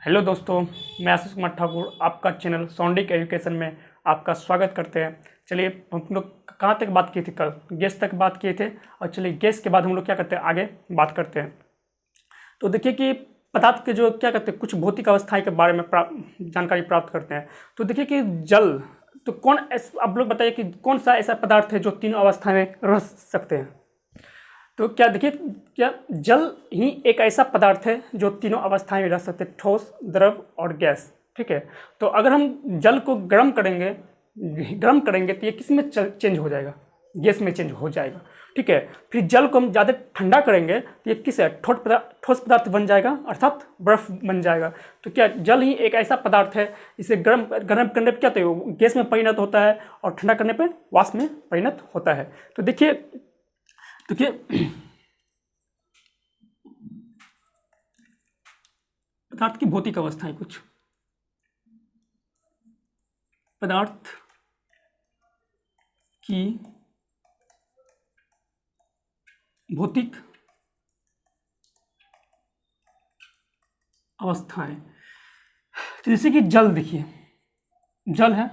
Hello दोस्तों, मैं आशीष कुमार ठाकुर आपका चैनल सौंडिक एजुकेशन में आपका स्वागत करते हैं। चलिए, हम लोग कहाँ तक बात किए थे? कल गैस तक बात किए थे। और चलिए, गैस के बाद हम लोग क्या करते हैं, आगे बात करते हैं। तो देखिए कि पदार्थ के जो क्या करते हैं, कुछ भौतिक अवस्थाएं के बारे में जानकारी प्राप्त करते हैं। तो देखिए कि जल, तो आप लोग बताइए कि कौन सा ऐसा पदार्थ है जो तीनों अवस्था में रह सकते हैं। तो क्या देखिए, क्या जल ही एक ऐसा पदार्थ है जो तीनों अवस्थाएं में रह सकते हैं, ठोस, द्रव और गैस। ठीक है। तो अगर हम जल को गर्म करेंगे तो ये किस में चेंज हो जाएगा? गैस में चेंज हो जाएगा। ठीक है। फिर जल को हम ज़्यादा ठंडा करेंगे तो ये किस है? ठोस पदार्थ बन जाएगा, अर्थात बर्फ बन जाएगा। तो क्या जल ही एक ऐसा पदार्थ है, इसे गर्म करने पर क्या होता है, वो गैस में परिणत होता है, और ठंडा करने पर वाष्प में परिणत होता है। तो देखिए पदार्थ की भौतिक अवस्थाएं, कुछ पदार्थ की भौतिक अवस्थाएं। तो जैसे कि जल, देखिए जल है,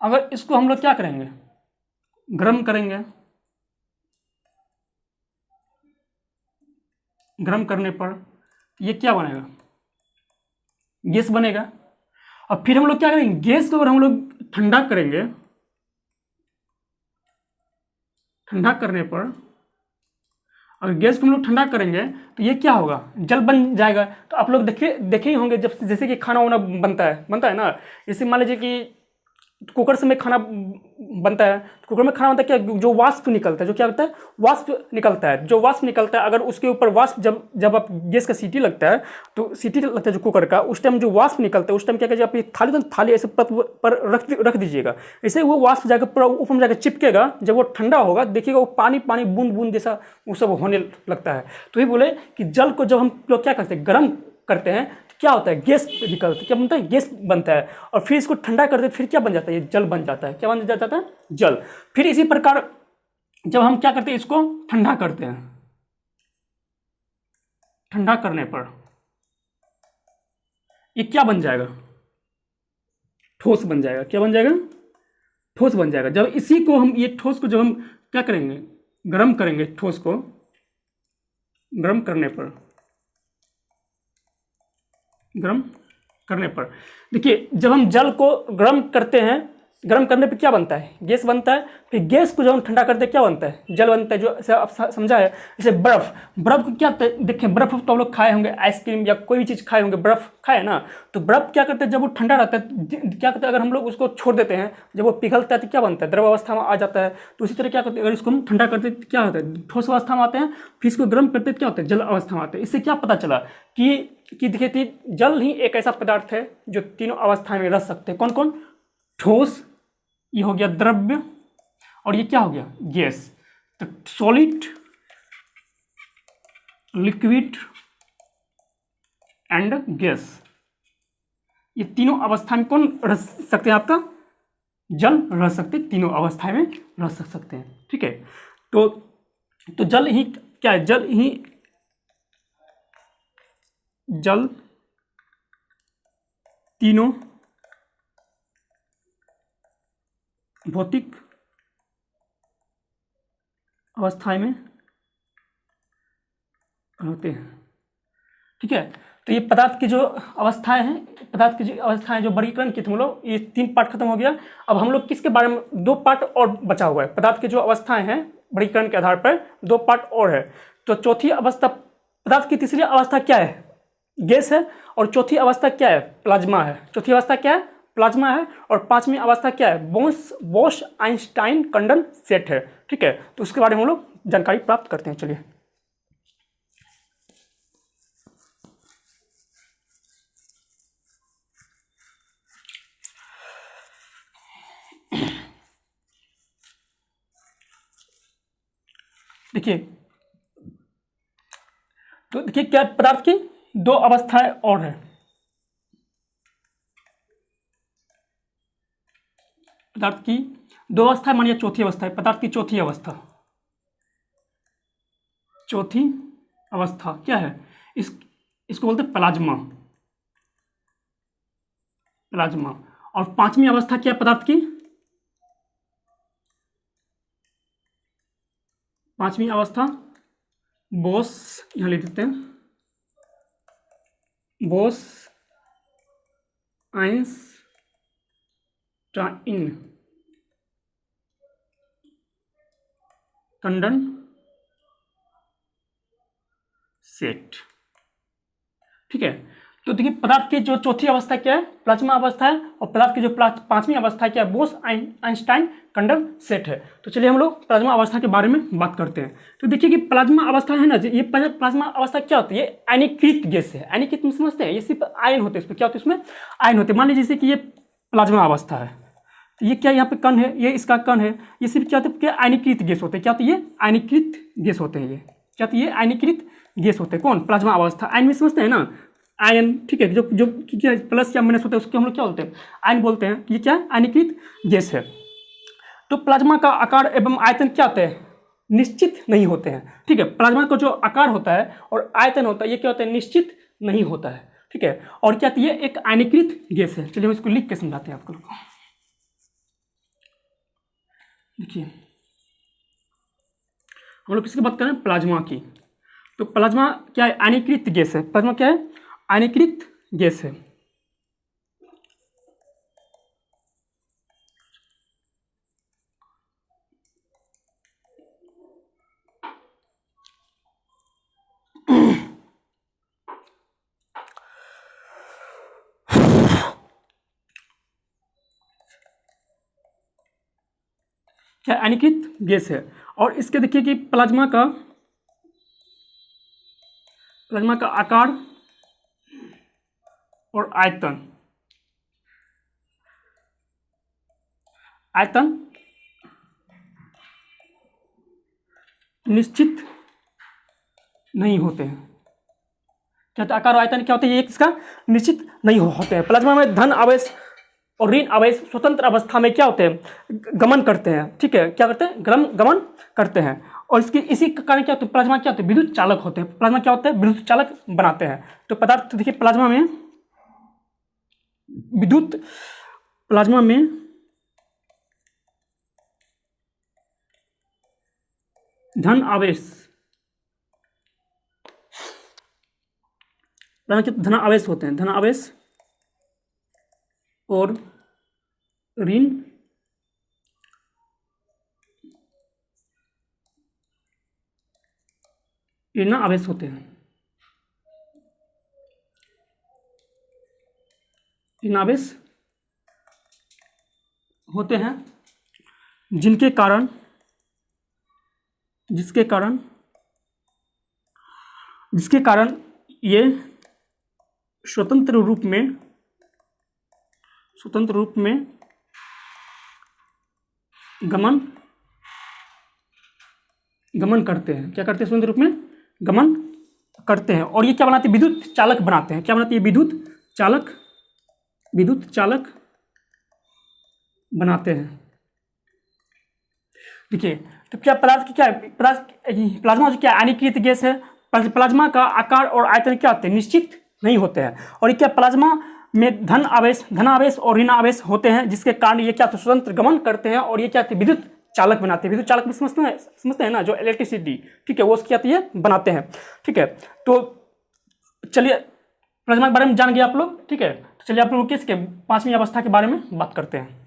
अगर इसको हम लोग क्या करेंगे, गर्म करेंगे, गर्म करने पर ये क्या बनेगा? गैस बनेगा। और फिर हम लोग क्या करेंगे, गैस को अगर हम लोग ठंडा करेंगे, ठंडा करने पर अगर गैस को हम लोग ठंडा करेंगे तो ये क्या होगा, जल बन जाएगा। तो आप लोग देखे ही होंगे, जब जैसे कि खाना वाना बनता है ना। जैसे मान लीजिए कि कुकर से में खाना बनता है, तो कुकर में खाना बनता है, क्या जो वाष्प निकलता है, जो क्या होता है, वाष्प निकलता है। जो वाष्प निकलता है, अगर उसके ऊपर वाष्प जब आप गैस का सीटी लगता है, तो सीटी लगता है जो कुकर का, उस टाइम जो वाष्प निकलता है, उस टाइम क्या कीजिए, आप ये थाली ऐसे पर रख दीजिएगा। ऐसे वो वाष्प जाकर पूरा ऊपर में जाकर चिपकेगा। जब वो ठंडा होगा, देखिएगा वो पानी बूंद बूंद जैसा वो सब होने लगता है। तो ये बोले कि जल को जब हम लोग क्या करते हैं, गर्म करते हैं, क्या होता है, गैस निकलती है। क्या बनता है? गैस बनता है। और फिर इसको ठंडा करते, फिर क्या बन जाता है, ये जल बन जाता है। क्या बन जाता है? जल। फिर इसी प्रकार जब हम क्या करते हैं, इसको ठंडा करते हैं, ठंडा करने पर ये क्या बन जाएगा? ठोस बन जाएगा। क्या बन जाएगा? ठोस बन जाएगा। जब इसी को हम, ये ठोस को जब हम क्या करेंगे, गर्म करेंगे, ठोस को गर्म करने पर देखिए, जब हम जल को गर्म करते हैं, गर्म करने पे क्या बनता है? गैस बनता है। फिर गैस को जब हम ठंडा करते हैं, क्या बनता है? जल बनता है। जो आप समझा है। जैसे बर्फ को क्या देखें, बर्फ तो आप लोग खाए होंगे, आइसक्रीम या कोई भी चीज़ खाए होंगे, बर्फ खाए ना। तो बर्फ क्या करते हैं, जब वो ठंडा रहता है, क्या करते हैं, अगर हम लोग उसको छोड़ देते हैं, जब वो पिघलता है तो क्या बनता है? द्रव अवस्था में आ जाता है। तो उसी तरह क्या करते हैं, अगर इसको हम ठंडा करते हैं, क्या होता है? ठोस अवस्था में आते हैं। फिर इसको गर्म करते हैं, क्या होता है? जल अवस्था में आते हैं। इससे क्या पता चला कि देखिए, जल ही एक ऐसा पदार्थ है जो तीनों अवस्थाएं में रह सकते हैं। कौन कौन? ठोस, ये हो गया द्रव्य, और ये क्या हो गया? गैस। तो सॉलिड, लिक्विड एंड गैस, ये तीनों अवस्था में कौन रह सकते हैं? आपका जल रह सकते, तीनों अवस्थाएं में रह सकते हैं। ठीक है। तो जल ही क्या है? जल तीनों भौतिक अवस्थाएं में होते हैं। ठीक है। तो ये पदार्थ की जो अवस्थाएं हैं, जो वर्गीकरण की थी हम लोग, ये 3 पार्ट खत्म हो गया। अब हम लोग किसके बारे में, 2 पार्ट और बचा हुआ है। पदार्थ की जो अवस्थाएं हैं, वर्गीकरण के आधार पर 2 पार्ट और है। तो चौथी अवस्था, पदार्थ की तीसरी अवस्था क्या है? गैस है। और चौथी अवस्था क्या है? प्लाज्मा है। चौथी अवस्था क्या है? प्लाज्मा है। और 5वीं अवस्था क्या है? बोस आइंस्टाइन कंडेंसेट है। ठीक है। तो उसके बारे में हम लोग जानकारी प्राप्त करते हैं। चलिए, देखिए, तो देखिए क्या पदार्थ की 2 अवस्थाएं और है। पदार्थ की 2 अवस्थाएं, मानिए चौथी अवस्था है, पदार्थ की चौथी अवस्था क्या है? इसको बोलते हैं प्लाज्मा। प्लाज्मा। और पांचवी अवस्था क्या है पदार्थ की? पांचवी अवस्था बोस, यहां लिख देते हैं, बोस आइंस्टाइन कंडेंसेट। ठीक है, तो देखिए पदार्थ की जो चौथी अवस्था क्या है? प्लाज्मा अवस्था है। और पदार्थ की जो पांचवी अवस्था क्या है? बोस आइंस्टाइन कंडेंसेट है। तो चलिए हम लोग प्लाज्मा अवस्था के बारे में बात करते हैं। तो देखिए कि प्लाज्मा अवस्था है ना, ये प्लाज्मा अवस्था क्या होती है? ये आयनीकृत गैस है। आयनीकृत में समझते हैं, ये सिर्फ आयन होते हैं, इसमें क्या होते हैं? इसमें आयन होते हैं। मान लीजिए जैसे कि ये प्लाज्मा अवस्था है, तो ये क्या यहाँ पे कण है, ये इसका कण है, ये सिर्फ क्या होता है? आयनीकृत गैस होते हैं। क्या होते हैं? ये आयनीकृत गैस होते हैं। ये क्या होती है? आयनीकृत गैस होते हैं। कौन? प्लाज्मा अवस्था। आयन में समझते हैं ना, आयन। ठीक है, जो जो क्या प्लस या माइनस होता है उसको हम लोग क्या बोलते हैं? आयन बोलते हैं। ये क्या है? आयनीकृत गैस है। तो प्लाज्मा का आकार एवं आयतन क्या होते हैं? निश्चित नहीं होते हैं। ठीक है, प्लाज्मा का जो आकार होता है और आयतन होता है, ये क्या होता है? निश्चित नहीं होता है। ठीक है, और क्या होती है? एक आयनीकृत गैस है। चलिए हम इसको लिख के समझाते हैं आप लोग को। देखिए हम लोग किसकी बात कर रहे हैं? प्लाज्मा की। तो प्लाज्मा क्या है? आयनीकृत गैस है। प्लाज्मा क्या है? आयनीकृत गैस है। क्या? आयनीकृत गैस है। और इसके देखिए कि प्लाज्मा का आकार और आयतन निश्चित नहीं होते हैं। क्या होता है? आकार और आयतन क्या होते हैं? ये इसका निश्चित नहीं होते हैं। प्लाज्मा में धन आवेश और ऋण आवेश स्वतंत्र अवस्था में क्या होते हैं? गमन करते हैं। ठीक है, क्या करते हैं? गमन करते हैं। और इसके इसी कारण क्या होता है? प्लाज्मा क्या होते हैं? विद्युत चालक होते हैं। प्लाज्मा क्या होता है? विद्युत चालक बनाते हैं। तो पदार्थ देखिए प्लाज्मा में विद्युत प्लाज्मा में धन आवेश, धन आवेश होते हैं। धन आवेश और ऋण आवेश होते हैं। ऋण आवेश होते हैं जिसके कारण ये स्वतंत्र रूप में गमन करते हैं। क्या करते हैं? स्वतंत्र रूप में गमन करते हैं। और ये क्या बनाते हैं? विद्युत चालक बनाते हैं। क्या बनाते हैं? विद्युत चालक बनाते हैं। देखिए तो क्या पदार्थ की क्या है? प्लाज्मा जो क्या आयनीकृत गैस है। प्लाज्मा का आकार और आयतन क्या होते हैं? निश्चित नहीं होते हैं। और ये क्या प्लाज्मा में धन आवेश और ऋण आवेश होते हैं, जिसके कारण ये क्या स्वतंत्र गमन करते हैं। और ये क्या विद्युत चालक बनाते हैं। विद्युत चालक में समझते हैं ना, जो इलेक्ट्रिसिटी, ठीक है, वो उसकी आती है बनाते हैं। ठीक है, तो चलिए प्लाज्मा के बारे में जान गए आप लोग। ठीक है, तो चलिए आप लोग किसके पांचवी अवस्था के बारे में बात करते हैं।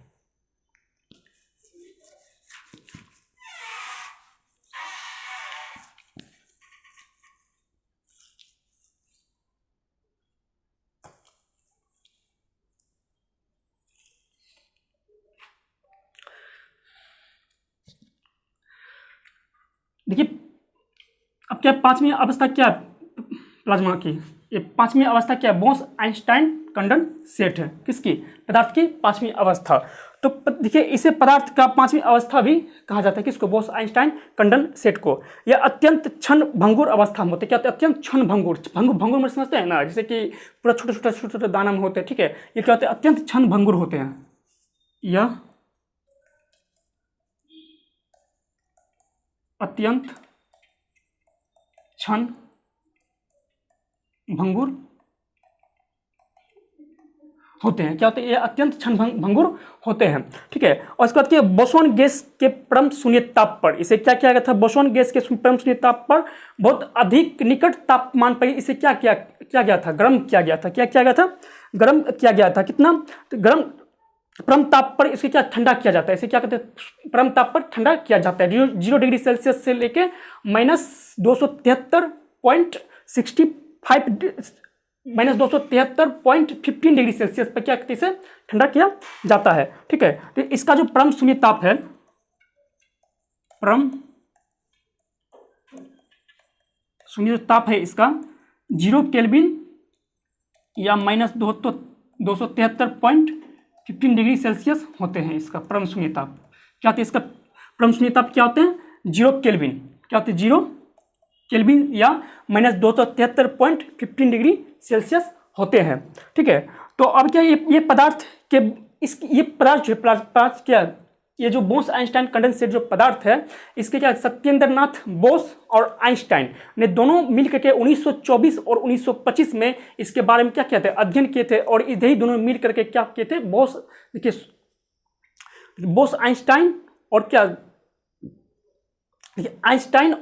देखिए अब क्या पांचवी अवस्था क्या है प्लाज्मा की? ये पांचवी अवस्था क्या है? बोस आइंस्टाइन कंडेंसेट है। किसकी? पदार्थ की पांचवी अवस्था। तो देखिए इसे पदार्थ का पांचवी अवस्था भी कहा जाता है। किसको? बोस आइंस्टाइन कंडेंसेट को। यह अत्यंत क्षण भंगुर अवस्था में होते हैं। क्या होते हैं? अत्यंत क्षण भंगुर में समझते हैं ना, जैसे कि पूरा छोटे दाना में होते हैं। ठीक है, ये क्या होते हैं? अत्यंत क्षण भंगुर होते हैं। यह अत्यंत क्षण भंगुर होते हैं। क्या होते हैं? ये अत्यंत क्षण भंगुर होते हैं। ठीक है। और इसके बाद बोसोन गैस के परम शून्य ताप पर इसे क्या किया गया था? बोसोन गैस के परम शून्य ताप पर बहुत अधिक निकट तापमान पर इसे क्या गया था? गर्म किया गया था। क्या किया गया था? गर्म किया गया था। कितना? तो गर्म परम ताप पर इसे क्या ठंडा किया जाता है? इसे क्या कहते हैं? परम ताप पर ठंडा किया जाता है। 0 डिग्री सेल्सियस से लेके -273.15 डिग्री सेल्सियस पर क्या कहते हैं? इसे ठंडा किया जाता है। ठीक है। तो इसका जो परम शून्य ताप है, परम शून्य ताप है इसका 0 केल्विन या -273.15 डिग्री सेल्सियस होते हैं। इसका परम शून्य ताप क्या होते हैं? इसका परम शून्य ताप क्या होते हैं? 0 केल्विन। क्या होते हैं? 0 केल्विन या -273.15 डिग्री सेल्सियस होते हैं। ठीक है। तो अब क्या ये पदार्थ के ये पदार्थ जो पदार्थ क्या, ये जो बोस आइंस्टाइन कंडेंसेट जो पदार्थ है, इसके क्या सत्येंद्रनाथ बोस और आइंस्टाइन ने दोनों मिलकर के 1924 और 1925 में इसके बारे में क्या किया था? अध्ययन किए थे। और यही दोनों मिल करके क्या किए थे? बोस आइंस्टाइन और क्या, आइंस्टाइन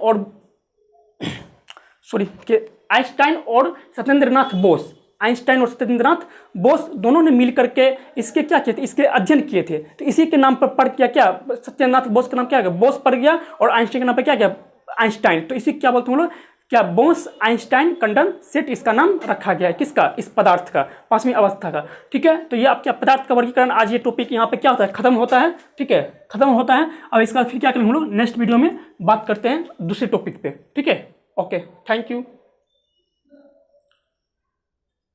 और सत्येंद्रनाथ बोस, आइंस्टाइन और सत्येंद्रनाथ बोस दोनों ने मिलकर के इसके क्या किए थे? इसके अध्ययन किए थे। तो इसी के नाम पर पढ़ किया क्या? सत्येंद्रनाथ बोस का नाम क्या गया? बोस पड़ गया। और आइंस्टाइन के नाम पर क्या गया? आइंस्टाइन। तो इसी क्या बोलते हैं हम लोग? क्या बोस आइंस्टाइन कंडेंसेट इसका नाम रखा गया है। किसका? इस पदार्थ का, पांचवी अवस्था का। ठीक है। तो ये आपका पदार्थ का वर्गीकरण, आज ये टॉपिक यहाँ पे क्या होता है? खत्म होता है। ठीक है, खत्म होता है। अब इसका फिर क्या करेंगे हम लोग? नेक्स्ट वीडियो में बात करते हैं दूसरे टॉपिक पे। ठीक है। Okay, thank you.